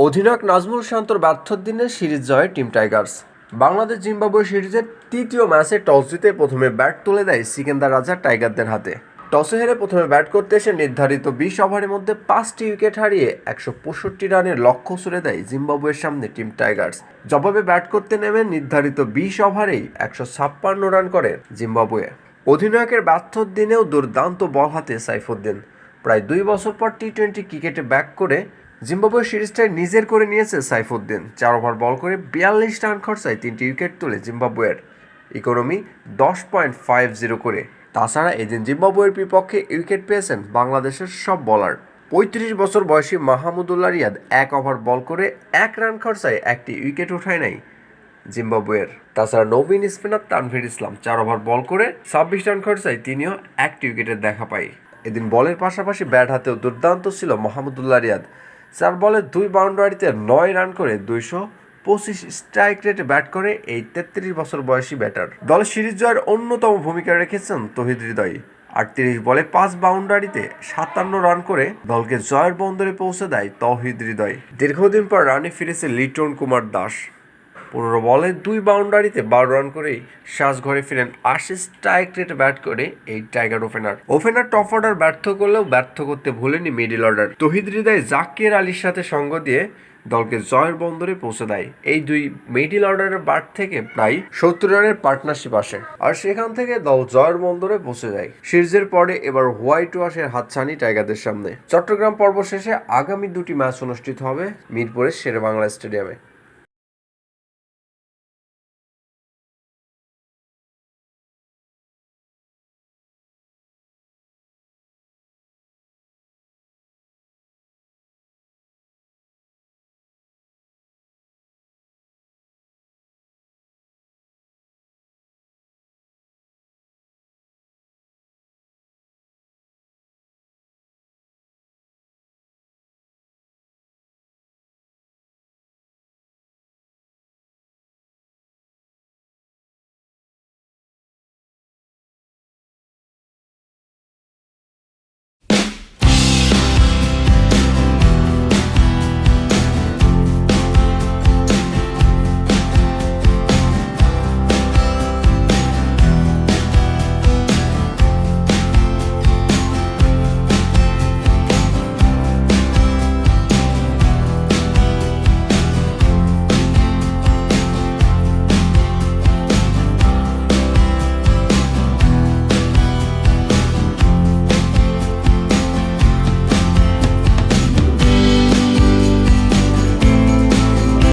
অধিনায়ক নাজমুল শান্তর ব্যর্থর দিনে সিরিজ জয় টিম টাইগার্স। বাংলাদেশ জিম্বাবুয়ে সিরিজের তৃতীয় ম্যাচে টস জিতে প্রথমে ব্যাট তুলে দেয় সিকান্দার রাজা টাইগারদের হাতে। টসে হেরে প্রথমে ব্যাট করতে এসে নির্ধারিত 20 ওভারের মধ্যে 5টি উইকেট হারিয়ে 165 রানের লক্ষ্য ছুড়ে দেয় জিম্বাবুয়ের সামনে টিম টাইগার্স। জবাবে ব্যাট করতে নেমে নির্ধারিত 20 ওভারেই 156 রান করে জিম্বাবুয়ে। অধিনায়কের ব্যর্থর দিনেও দুর্দান্ত বল হাতে সাইফুদ্দিন। প্রায় 2 বছর পর টি-20 ক্রিকেটে ব্যাক করে জিম্বাবুয়ে সিরিজটাই নিজের করে নিয়েছে সাইফুদ্দিন। 4 ওভার বল করে 42 রান খরচায় 3টি উইকেট তুলে জিম্বাবুয়ের ইকোনমি 10.50 করে। তাছাড়া এদিন জিম্বাবুয়ের বিপক্ষে উইকেট পেয়েছেন বাংলাদেশের সব বোলার। 35 বছর বয়সী মাহমুদুল্লাহ রিয়াদ 1 ওভার বল করে 1 রান খরচায় একটি উইকেট উঠায় নাই জিম্বাবুয়ের। তাছাড়া নবীন স্পিনার তানভীর ইসলাম 4 ওভার বল করে 26 রান খরচায় তিনিও একটি উইকেটের দেখা পায়। এদিন বলের পাশাপাশি ব্যাট হাতেও দুর্দান্ত ছিল মাহমুদুল্লাহ রিয়াদ। 4 বলে 2 বাউন্ডারিতে 9 রান করে 225 স্ট্রাইক রেটে ব্যাট করে এই 33 বছর বয়সী ব্যাটার। দলের সিরিজ জয়ের অন্যতম ভূমিকা রেখেছেন তৌহিদ হৃদয়। 38 বলে 5 বাউন্ডারিতে 57 রান করে দলকে জয়ের বন্দরে পৌঁছে দেয় তৌহিদ হৃদয়। দীর্ঘদিন পর রানে ফিরেছে লিটন কুমার দাস। 15 বলে 2 বাউন্ডারিতে 12 রান করেই ঘরে ফিরেন 80 স্ট্রাইক রেটে ব্যাট করে এই টাইগার ওপেনার টপ অর্ডার ব্যর্থ করলেও ব্যর্থ করতে ভুলেনি মিডল অর্ডার। তৌহিদ হৃদয় জাকির আলীর সাথে সঙ্গ দিয়ে দলকে জয়ের বন্দরে পৌঁছে দেয়। এই দুই মিডল অর্ডারের ব্যাট থেকে প্রায় 70 রানের পার্টনারশিপ আসে, আর সেখান থেকে দল জয়ের বন্দরে পৌঁছে যায়। সিরিজের পরে এবার হোয়াইট ওয়াশের হাতছানি টাইগারদের সামনে। চট্টগ্রাম পর্ব শেষে আগামী 2টি ম্যাচ অনুষ্ঠিত হবে মিরপুরের শেরেবাংলা স্টেডিয়ামে।